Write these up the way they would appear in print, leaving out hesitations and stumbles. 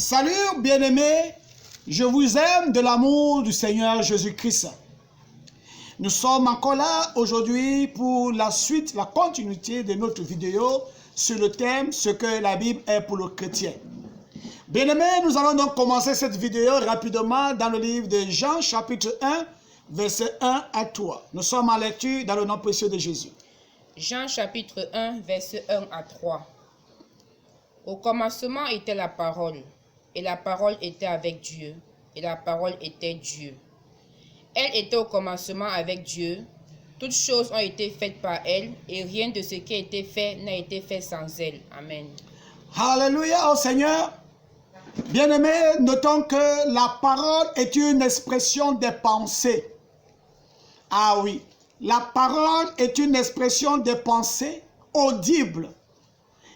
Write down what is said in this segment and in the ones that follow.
Salut bien-aimés, je vous aime de l'amour du Seigneur Jésus-Christ. Nous sommes encore là aujourd'hui pour la suite, la continuité de notre vidéo sur le thème « Ce que la Bible est pour le chrétien ». Bien-aimés, nous allons donc commencer cette vidéo rapidement dans le livre de Jean chapitre 1, verset 1 à 3. Nous sommes en lecture dans le nom précieux de Jésus. Jean chapitre 1, verset 1 à 3. Au commencement était la parole, et la parole était avec Dieu, et la parole était Dieu. Elle était au commencement avec Dieu. Toutes choses ont été faites par elle, et rien de ce qui a été fait n'a été fait sans elle. Amen. Alléluia au Seigneur. Bien-aimés, notons que la parole est une expression des pensées. Ah oui, la parole est une expression des pensées audibles.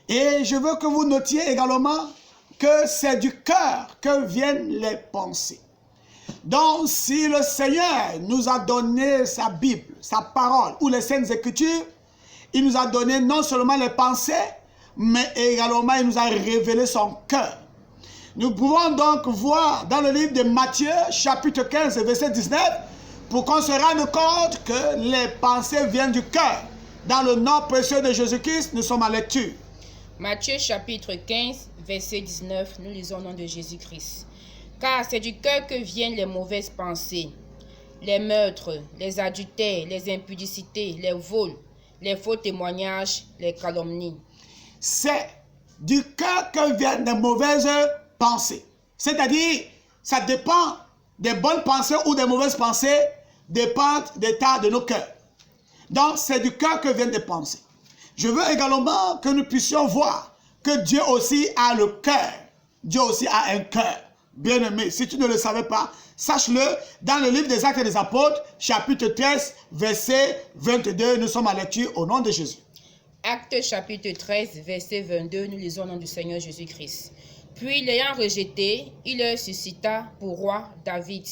Et je veux que vous notiez également que c'est du cœur que viennent les pensées. Donc, si le Seigneur nous a donné sa Bible, sa parole ou les Saintes Écritures, il nous a donné non seulement les pensées, mais également il nous a révélé son cœur. Nous pouvons donc voir dans le livre de Matthieu, chapitre 15, verset 19, pour qu'on se rende compte que les pensées viennent du cœur. Dans le nom précieux de Jésus-Christ, nous sommes en lecture. Matthieu chapitre 15, verset 19, nous lisons au nom de Jésus-Christ. Car c'est du cœur que viennent les mauvaises pensées, les meurtres, les adultères, les impudicités, les vols, les faux témoignages, les calomnies. C'est du cœur que viennent les mauvaises pensées. C'est-à-dire, ça dépend des bonnes pensées ou des mauvaises pensées, dépendent de l'état de nos cœurs. Donc, c'est du cœur que viennent les pensées. Je veux également que nous puissions voir que Dieu aussi a le cœur. Dieu aussi a un cœur. Bien-aimé, si tu ne le savais pas, sache-le, dans le livre des Actes des Apôtres, chapitre 13, verset 22, nous sommes à lecture au nom de Jésus. Actes chapitre 13, verset 22, nous lisons au nom du Seigneur Jésus-Christ. Puis, l'ayant rejeté, il leur suscita pour roi David,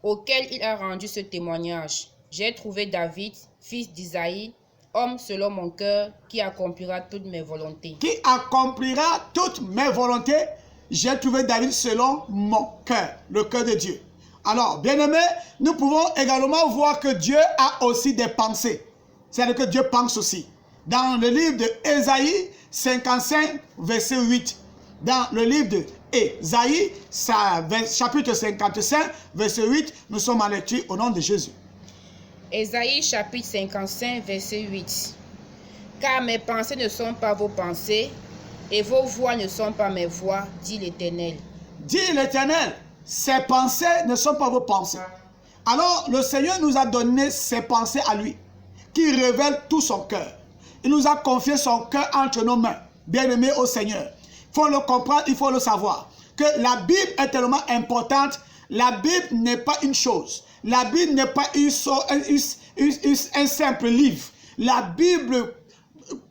auquel il a rendu ce témoignage. J'ai trouvé David, fils d'Isaïe, homme selon mon cœur, qui accomplira toutes mes volontés. Qui accomplira toutes mes volontés. J'ai trouvé David selon mon cœur, le cœur de Dieu. Alors, bien-aimés, nous pouvons également voir que Dieu a aussi des pensées. C'est-à-dire que Dieu pense aussi. Dans le livre de Ésaïe 55, verset 8. Dans le livre de Ésaïe, chapitre 55, verset 8, nous sommes en lecture au nom de Jésus. Ésaïe chapitre 55, verset 8. Car mes pensées ne sont pas vos pensées, et vos voix ne sont pas mes voix, dit l'Éternel. Dit l'Éternel, ses pensées ne sont pas vos pensées. Alors, le Seigneur nous a donné ses pensées à lui, qui révèlent tout son cœur. Il nous a confié son cœur entre nos mains, bien-aimés au Seigneur. Il faut le comprendre, il faut le savoir. Que la Bible est tellement importante. La Bible n'est pas une chose. La Bible n'est pas un simple livre. La Bible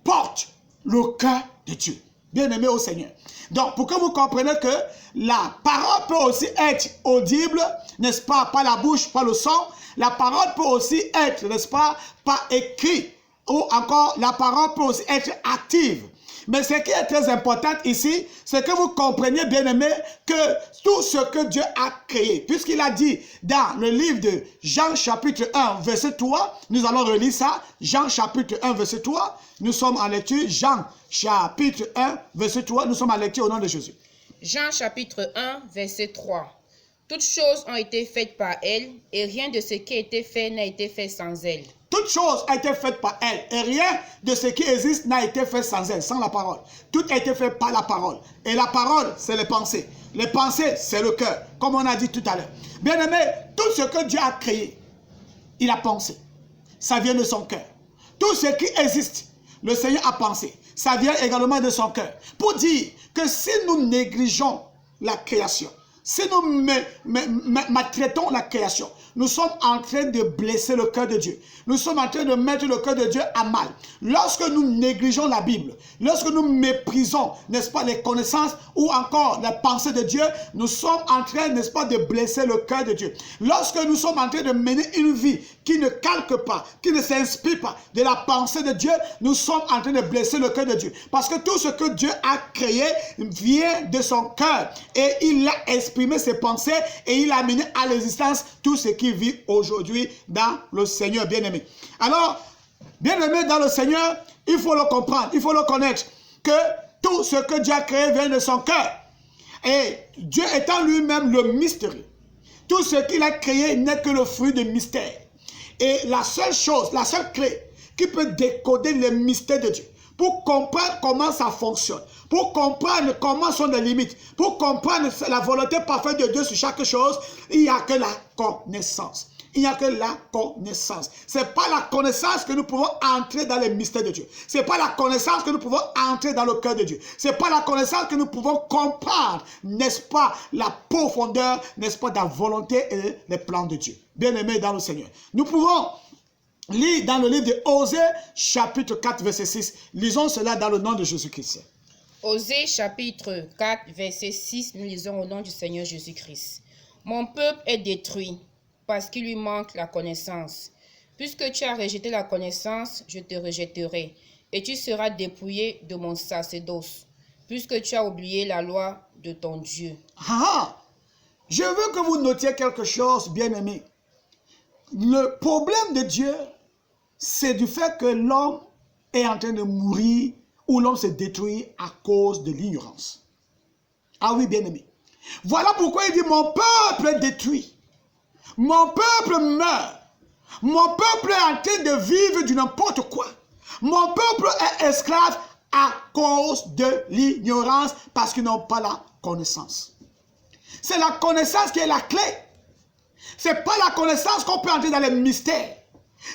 porte le cœur de Dieu. Bien-aimé au Seigneur. Donc, pour que vous compreniez que la parole peut aussi être audible, n'est-ce pas, par la bouche, par le son. La parole peut aussi être, n'est-ce pas, par écrit. Ou encore, la parole peut aussi être active. Mais ce qui est très important ici, c'est que vous compreniez, bien-aimés, que tout ce que Dieu a créé, puisqu'il a dit dans le livre de Jean chapitre 1, verset 3, nous allons relire ça, Jean chapitre 1, verset 3, nous sommes en lecture, Jean chapitre 1, verset 3, nous sommes en lecture au nom de Jésus. Jean chapitre 1, verset 3. Toutes choses ont été faites par elle, et rien de ce qui a été fait n'a été fait sans elle. Toute chose a été faite par elle, et rien de ce qui existe n'a été fait sans elle, sans la parole. Tout a été fait par la parole. Et la parole, c'est les pensées. Les pensées, c'est le cœur, comme on a dit tout à l'heure. Bien aimé, tout ce que Dieu a créé, il a pensé. Ça vient de son cœur. Tout ce qui existe, le Seigneur a pensé. Ça vient également de son cœur. Pour dire que si nous négligeons la création, si nous maltraitons la création, nous sommes en train de blesser le cœur de Dieu. Nous sommes en train de mettre le cœur de Dieu à mal. Lorsque nous négligeons la Bible, lorsque nous méprisons, n'est-ce pas, les connaissances ou encore la pensée de Dieu, nous sommes en train, n'est-ce pas, de blesser le cœur de Dieu. Lorsque nous sommes en train de mener une vie qui ne calque pas, qui ne s'inspire pas de la pensée de Dieu, nous sommes en train de blesser le cœur de Dieu. Parce que tout ce que Dieu a créé vient de son cœur et il a exprimé ses pensées et il a amené à l'existence tout ce qui vit aujourd'hui dans le Seigneur bien-aimé. Alors, bien-aimé dans le Seigneur, il faut le comprendre, il faut le connaître, que tout ce que Dieu a créé vient de son cœur. Et Dieu étant lui-même le mystérieux, tout ce qu'il a créé n'est que le fruit de mystère. Et la seule chose, la seule clé qui peut décoder les mystères de Dieu, pour comprendre comment ça fonctionne, pour comprendre comment sont les limites, pour comprendre la volonté parfaite de Dieu sur chaque chose, il n'y a que la connaissance. Il n'y a que la connaissance. Ce n'est pas la connaissance que nous pouvons entrer dans les mystères de Dieu. Ce n'est pas la connaissance que nous pouvons entrer dans le cœur de Dieu. Ce n'est pas la connaissance que nous pouvons comprendre, n'est-ce pas, la profondeur, n'est-ce pas, de la volonté et les plans de Dieu. Bien-aimés dans le Seigneur. Nous pouvons lire dans le livre de Osée, chapitre 4, verset 6. Lisons cela dans le nom de Jésus-Christ. Osée, chapitre 4, verset 6, nous lisons au nom du Seigneur Jésus-Christ. Mon peuple est détruit parce qu'il lui manque la connaissance. Puisque tu as rejeté la connaissance, je te rejetterai, et tu seras dépouillé de mon sacerdoce, puisque tu as oublié la loi de ton Dieu. Je veux que vous notiez quelque chose, bien-aimé. Le problème de Dieu, c'est du fait que l'homme est en train de mourir ou l'homme se détruit à cause de l'ignorance. Ah oui, bien-aimé. Voilà pourquoi il dit, mon peuple est détruit. Mon peuple meurt. Mon peuple est en train de vivre du n'importe quoi. Mon peuple est esclave à cause de l'ignorance parce qu'ils n'ont pas la connaissance. C'est la connaissance qui est la clé. Ce n'est pas la connaissance qu'on peut entrer dans les mystères.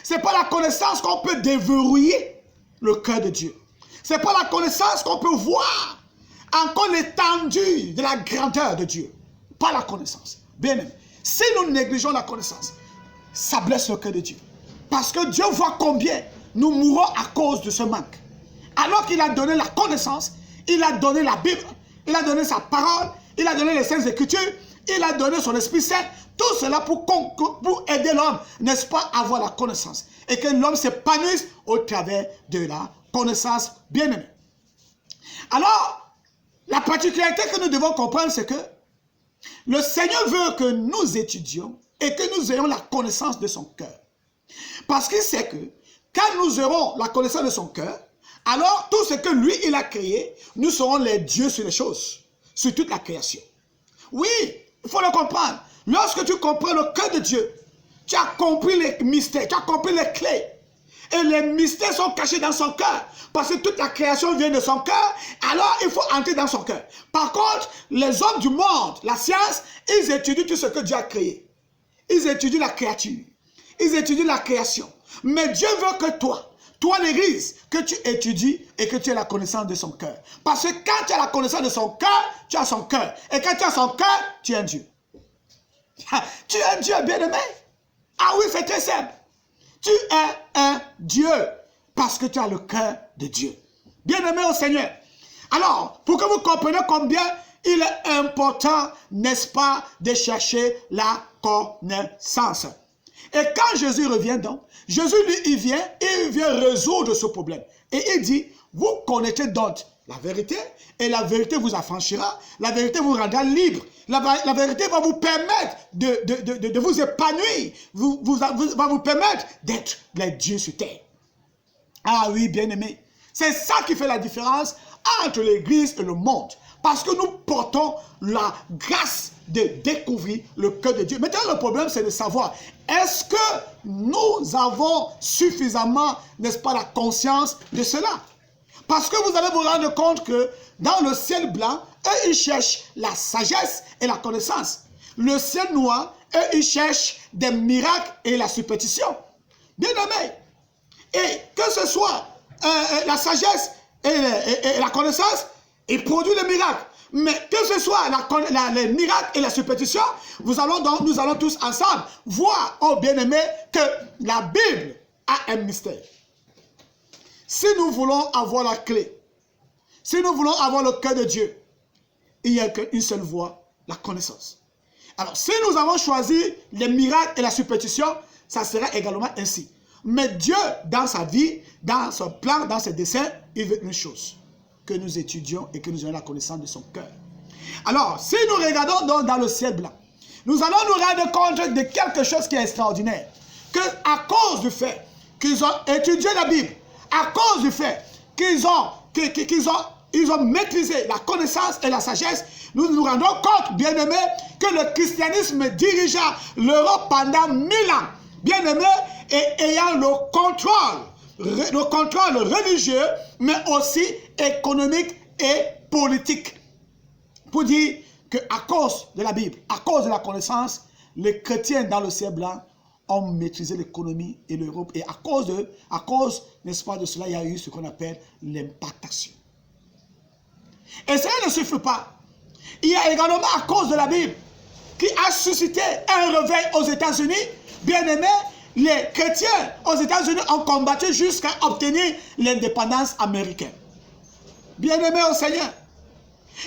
Ce n'est pas la connaissance qu'on peut déverrouiller le cœur de Dieu. Ce n'est pas la connaissance qu'on peut voir encore l'étendue de la grandeur de Dieu. Pas la connaissance. Bien aimé. Si nous négligeons la connaissance, ça blesse le cœur de Dieu. Parce que Dieu voit combien nous mourons à cause de ce manque. Alors qu'il a donné la connaissance, il a donné la Bible, il a donné sa parole, il a donné les Saintes Écritures, il a donné son Esprit Saint, tout cela pour aider l'homme, n'est-ce pas, à avoir la connaissance. Et que l'homme s'épanouisse au travers de la connaissance bien-aimée. Alors, la particularité que nous devons comprendre, c'est que le Seigneur veut que nous étudions et que nous ayons la connaissance de son cœur. Parce qu'il sait que quand nous aurons la connaissance de son cœur, alors tout ce que lui, il a créé, nous serons les dieux sur les choses, sur toute la création. Oui, il faut le comprendre. Lorsque tu comprends le cœur de Dieu, tu as compris les mystères, tu as compris les clés. Et les mystères sont cachés dans son cœur. Parce que toute la création vient de son cœur. Alors il faut entrer dans son cœur. Par contre, les hommes du monde, la science, ils étudient tout ce que Dieu a créé. Ils étudient la créature. Ils étudient la création. Mais Dieu veut que toi l'église, que tu étudies et que tu aies la connaissance de son cœur. Parce que quand tu as la connaissance de son cœur, tu as son cœur. Et quand tu as son cœur, tu es un Dieu. Tu es un Dieu bien-aimé. Ah oui, c'est très simple. Tu es un Dieu parce que tu as le cœur de Dieu. Bien-aimé au Seigneur. Alors, pour que vous compreniez combien il est important, n'est-ce pas, de chercher la connaissance. Et quand Jésus revient donc, Jésus lui, il vient résoudre ce problème. Et il dit, vous connaîtrez donc la vérité, et la vérité vous affranchira, la vérité vous rendra libre. La vérité va vous permettre de vous épanouir, va vous permettre d'être les dieux sur terre. Ah oui, bien-aimé, c'est ça qui fait la différence entre l'église et le monde. Parce que nous portons la grâce de découvrir le cœur de Dieu. Maintenant, le problème, c'est de savoir, est-ce que nous avons suffisamment, n'est-ce pas, la conscience de cela? Parce que vous allez vous rendre compte que dans le ciel blanc, eux, ils cherchent la sagesse et la connaissance. Le ciel noir, eux, ils cherchent des miracles et la superstition. Bien aimé. Et que ce soit la sagesse et la connaissance, ils produisent les miracles. Mais que ce soit les miracles et la superstition, nous allons tous ensemble voir, oh bien-aimé, que la Bible a un mystère. Si nous voulons avoir la clé, si nous voulons avoir le cœur de Dieu, il n'y a qu'une seule voie, la connaissance. Alors, si nous avons choisi les miracles et la superstition, ça sera également ainsi. Mais Dieu, dans sa vie, dans son plan, dans ses desseins, il veut une chose, que nous étudions et que nous ayons la connaissance de son cœur. Alors, si nous regardons donc dans le ciel blanc, nous allons nous rendre compte de quelque chose qui est extraordinaire. Que à cause du fait qu'ils ont étudié la Bible, à cause du fait qu'ils ont maîtrisé la connaissance et la sagesse, nous nous rendons compte, bien-aimés, que le christianisme dirigea l'Europe pendant 1000 ans. Bien-aimés, et ayant le contrôle religieux, mais aussi économique et politique. Pour dire qu'à cause de la Bible, à cause de la connaissance, les chrétiens dans le ciel blanc ont maîtrisé l'économie et l'Europe. Et à cause, n'est-ce pas, de cela, il y a eu ce qu'on appelle l'impactation. Et cela ne suffit pas. Il y a également à cause de la Bible qui a suscité un réveil aux États-Unis. Bien-aimés, les chrétiens aux États-Unis ont combattu jusqu'à obtenir l'indépendance américaine. Bien-aimés au Seigneur.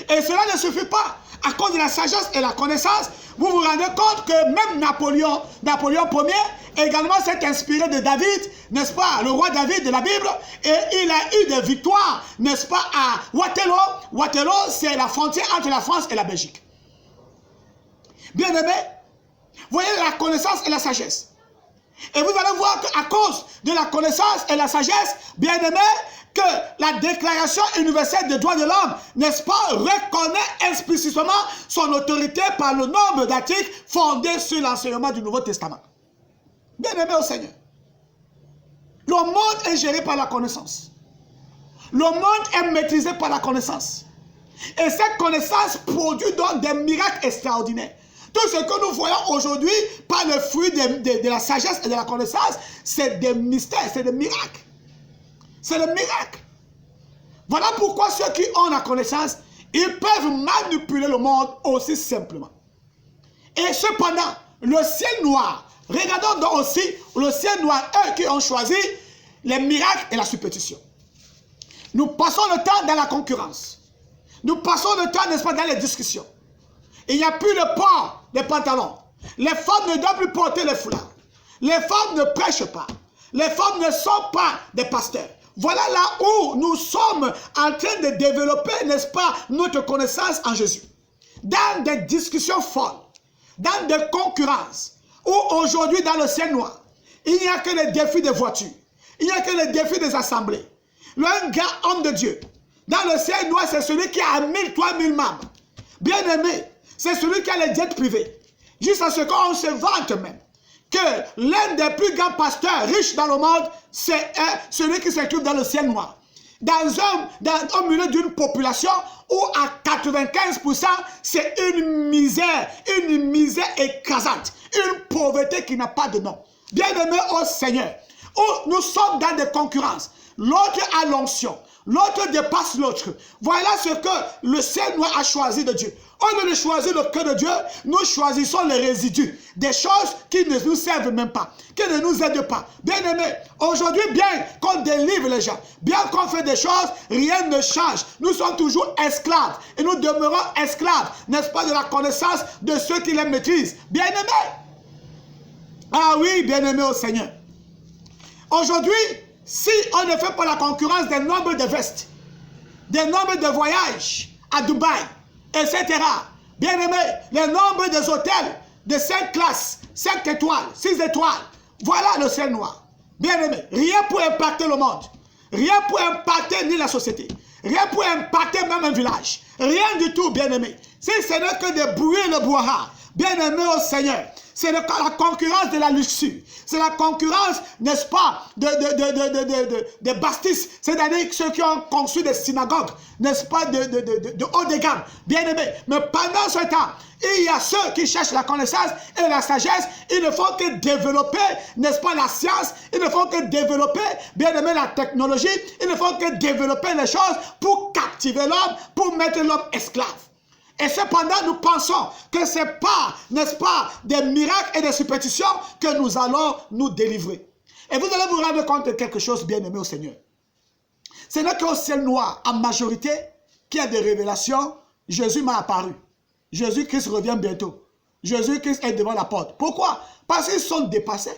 Et cela ne suffit pas. À cause de la sagesse et la connaissance, vous vous rendez compte que même Napoléon Ier également s'est inspiré de David, n'est-ce pas, le roi David de la Bible, et il a eu des victoires, n'est-ce pas, à Waterloo. Waterloo, c'est la frontière entre la France et la Belgique. Bien-aimés, voyez la connaissance et la sagesse. Et vous allez voir qu'à cause de la connaissance et la sagesse, bien-aimés, que la Déclaration universelle des droits de l'homme, n'est-ce pas, reconnaît explicitement son autorité par le nombre d'articles fondés sur l'enseignement du Nouveau Testament. Bien-aimés au Seigneur, le monde est géré par la connaissance. Le monde est maîtrisé par la connaissance. Et cette connaissance produit donc des miracles extraordinaires. Tout ce que nous voyons aujourd'hui par le fruit de la sagesse et de la connaissance, c'est des mystères, c'est des miracles. C'est le miracle. Voilà pourquoi ceux qui ont la connaissance, ils peuvent manipuler le monde aussi simplement. Et cependant, le ciel noir, regardons donc aussi le ciel noir, eux qui ont choisi les miracles et la superstition. Nous passons le temps dans la concurrence. Nous passons le temps, n'est-ce pas, dans les discussions. Il n'y a plus le port des pantalons. Les femmes ne doivent plus porter les foulards. Les femmes ne prêchent pas. Les femmes ne sont pas des pasteurs. Voilà là où nous sommes en train de développer, n'est-ce pas, notre connaissance en Jésus. Dans des discussions folles, dans des concurrences, où aujourd'hui dans le ciel noir, il n'y a que les défis des voitures, il n'y a que les défis des assemblées. Un grand homme de Dieu, dans le ciel noir, c'est celui qui a 1000, 3000 membres. Bien aimé, c'est celui qui a les jets privés. Jusqu'à ce qu'on se vante même que l'un des plus grands pasteurs riches dans le monde, c'est celui qui se trouve dans le ciel noir. Au milieu d'une population où à 95%, c'est une misère écrasante, une pauvreté qui n'a pas de nom. Bien-aimé au Seigneur, où nous sommes dans des concurrences, l'autre a l'onction, l'autre dépasse l'autre. Voilà ce que le ciel noir a choisi de Dieu. Au lieu de choisir le cœur de Dieu, nous choisissons les résidus, des choses qui ne nous servent même pas, qui ne nous aident pas. Bien aimé, aujourd'hui, bien qu'on délivre les gens, bien qu'on fait des choses, rien ne change. Nous sommes toujours esclaves et nous demeurons esclaves, n'est-ce pas, de la connaissance de ceux qui les maîtrisent. Bien aimé. Ah oui, bien aimé au Seigneur. Aujourd'hui, si on ne fait pas la concurrence des nombres de vestes, des nombres de voyages à Dubaï, etc. Bien aimé, les nombres des hôtels de 5 classes, 5 étoiles, 6 étoiles, voilà le ciel noir. Bien aimé, rien pour impacter le monde, rien pour impacter ni la société, rien pour impacter même un village, rien du tout, bien aimé. Si ce n'est que de bruit le brouhaha, bien aimé au Seigneur, c'est la concurrence de la luxure. C'est la concurrence, n'est-ce pas, des bastis. C'est-à-dire ceux qui ont construit des synagogues, n'est-ce pas, de haut de gamme. Bien aimé. Mais pendant ce temps, il y a ceux qui cherchent la connaissance et la sagesse. Ils ne font que développer, n'est-ce pas, la science. Ils ne font que développer, bien aimé, la technologie. Ils ne font que développer les choses pour captiver l'homme, pour mettre l'homme esclave. Et cependant, nous pensons que ce n'est pas, n'est-ce pas, des miracles et des superstitions que nous allons nous délivrer. Et vous allez vous rendre compte de quelque chose, bien aimé au Seigneur. Ce n'est qu'au ciel noir, en majorité, qu'il y a des révélations. Jésus m'a apparu. Jésus-Christ revient bientôt. Jésus-Christ est devant la porte. Pourquoi? Parce qu'ils sont dépassés.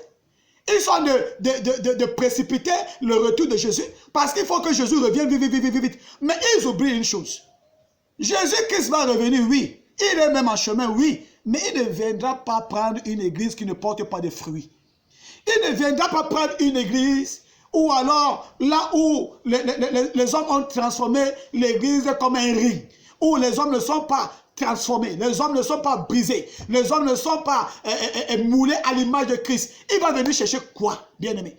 Ils sont de précipiter le retour de Jésus. Parce qu'il faut que Jésus revienne vite, vite, vite, vite, vite. Mais ils oublient une chose. Jésus-Christ va revenir, oui. Il est même en chemin, oui. Mais il ne viendra pas prendre une église qui ne porte pas de fruits. Il ne viendra pas prendre une église ou alors là où les hommes ont transformé l'église comme un ring. Où les hommes ne sont pas transformés, les hommes ne sont pas brisés, les hommes ne sont pas moulés à l'image de Christ. Il va venir chercher quoi, bien-aimé?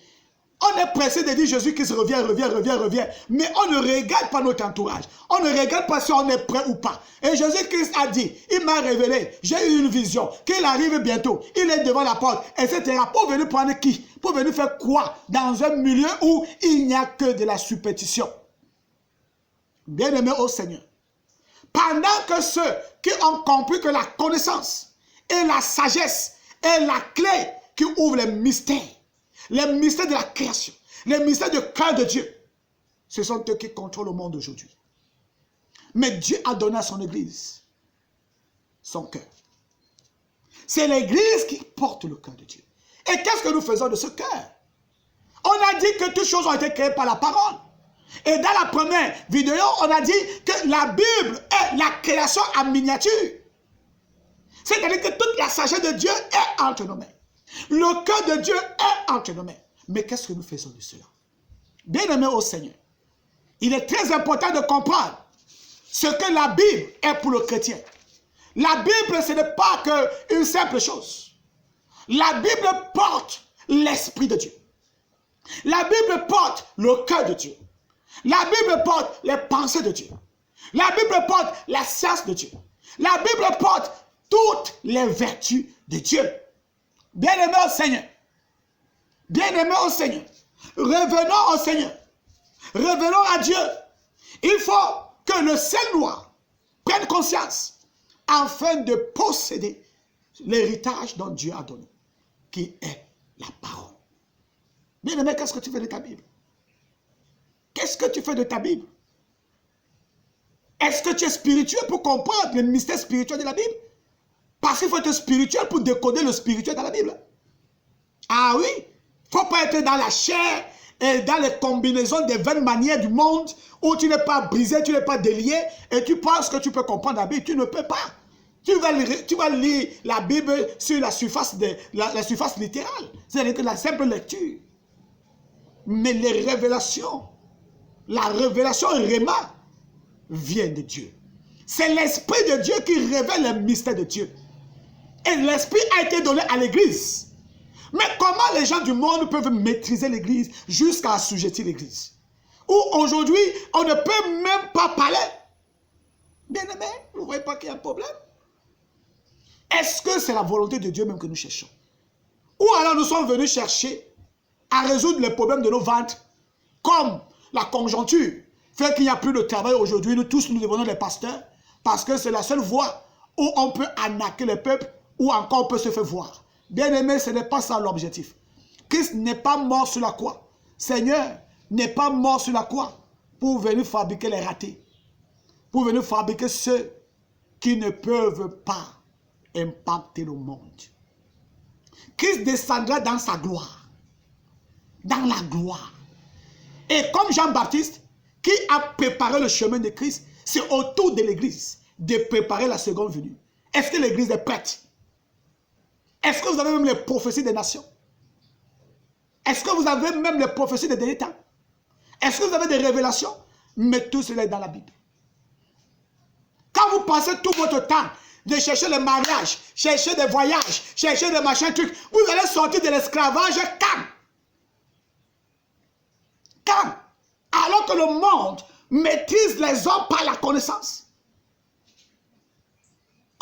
On est pressé de dire Jésus-Christ revient. Mais on ne regarde pas notre entourage. On ne regarde pas si on est prêt ou pas. Et Jésus-Christ a dit, il m'a révélé, j'ai eu une vision, qu'il arrive bientôt, il est devant la porte, etc. Pour venir prendre qui? Pour venir faire quoi? Dans un milieu où il n'y a que de la superstition. Bien-aimé au Seigneur. Pendant que ceux qui ont compris que la connaissance et la sagesse est la clé qui ouvre les mystères de la création, les mystères du cœur de Dieu, ce sont eux qui contrôlent le monde aujourd'hui. Mais Dieu a donné à son église son cœur. C'est l'église qui porte le cœur de Dieu. Et qu'est-ce que nous faisons de ce cœur? On a dit que toutes choses ont été créées par la parole. Et dans la première vidéo, on a dit que la Bible est la création en miniature. C'est-à-dire que toute la sagesse de Dieu est entre nos mains. Le cœur de Dieu est entre nos mains. Mais qu'est-ce que nous faisons de cela? Bien-aimés au Seigneur, il est très important de comprendre ce que la Bible est pour le chrétien. La Bible, ce n'est pas qu'une simple chose. La Bible porte l'Esprit de Dieu. La Bible porte le cœur de Dieu. La Bible porte les pensées de Dieu. La Bible porte la science de Dieu. La Bible porte toutes les vertus de Dieu. Bien-aimés au Seigneur. Bien-aimés au Seigneur. Revenons au Seigneur. Revenons à Dieu. Il faut que le ciel noir prenne conscience afin de posséder l'héritage dont Dieu a donné, qui est la parole. Bien-aimé, qu'est-ce que tu fais de ta Bible? Qu'est-ce que tu fais de ta Bible? Est-ce que tu es spirituel pour comprendre le mystère spirituel de la Bible? Parce qu'il faut être spirituel pour décoder le spirituel dans la Bible. Ah oui, il ne faut pas être dans la chair et dans les combinaisons des vaines manières du monde où tu n'es pas brisé, tu n'es pas délié et tu penses que tu peux comprendre la Bible. Tu ne peux pas. Tu vas lire la Bible sur la surface, la surface littérale. C'est-à-dire que la simple lecture. Mais les révélations, la révélation Réma vient de Dieu. C'est l'Esprit de Dieu qui révèle les mystères de Dieu. Et l'Esprit a été donné à l'Église. Mais comment les gens du monde peuvent maîtriser l'Église jusqu'à assujettir l'Église? Où aujourd'hui, on ne peut même pas parler. Bien aimé, vous ne voyez pas qu'il y a un problème? Est-ce que c'est la volonté de Dieu même que nous cherchons? Ou alors nous sommes venus chercher à résoudre les problèmes de nos ventres, comme la conjoncture fait qu'il n'y a plus de travail aujourd'hui. Nous tous, nous devenons des pasteurs, parce que c'est la seule voie où on peut arnaquer le peuple, ou encore on peut se faire voir. Bien aimé, ce n'est pas ça l'objectif. Christ n'est pas mort sur la croix. Seigneur n'est pas mort sur la croix pour venir fabriquer les ratés, pour venir fabriquer ceux qui ne peuvent pas impacter le monde. Christ descendra dans sa gloire. Dans la gloire. Et comme Jean-Baptiste, qui a préparé le chemin de Christ, c'est autour de l'église de préparer la seconde venue. Est-ce que l'église est prête? Est-ce que vous avez même les prophéties des nations? Est-ce que vous avez même les prophéties des derniers temps? Est-ce que vous avez des révélations? Mais tout cela est dans la Bible. Quand vous passez tout votre temps de chercher les mariages, chercher des voyages, chercher des machins, trucs, vous allez sortir de l'esclavage quand? Quand? Alors que le monde maîtrise les hommes par la connaissance.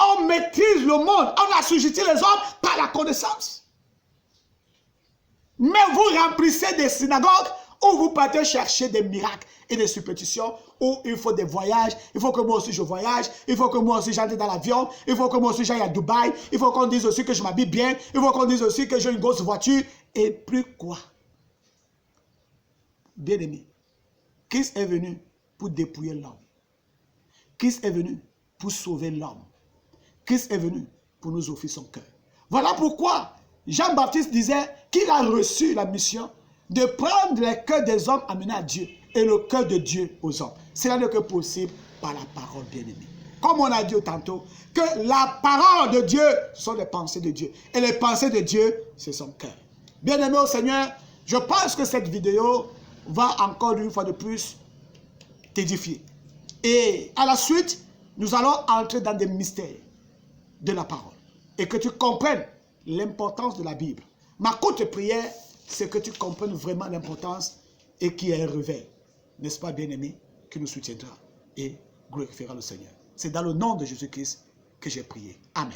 On maîtrise le monde, on assujettit les hommes par la connaissance. Mais vous remplissez des synagogues où vous partez chercher des miracles et des superstitions où il faut des voyages, il faut que moi aussi je voyage, il faut que moi aussi j'entre dans l'avion, il faut que moi aussi j'aille à Dubaï, il faut qu'on dise aussi que je m'habille bien, il faut qu'on dise aussi que j'ai une grosse voiture, et plus quoi? Bien-aimé, Christ est venu pour dépouiller l'homme. Christ est venu pour sauver l'homme. Christ est venu pour nous offrir son cœur. Voilà pourquoi Jean-Baptiste disait qu'il a reçu la mission de prendre les cœurs des hommes amenés à Dieu et le cœur de Dieu aux hommes. Cela n'est que possible par la parole, bien-aimée. Comme on a dit tantôt, que la parole de Dieu sont les pensées de Dieu. Et les pensées de Dieu, c'est son cœur. Bien-aimé au Seigneur, je pense que cette vidéo va encore une fois de plus t'édifier. Et à la suite, nous allons entrer dans des mystères de la parole. Et que tu comprennes l'importance de la Bible. Ma courte prière, c'est que tu comprennes vraiment l'importance et qu'il y ait un réveil. N'est-ce pas, bien-aimé, qui nous soutiendra et glorifiera le Seigneur. C'est dans le nom de Jésus-Christ que j'ai prié. Amen.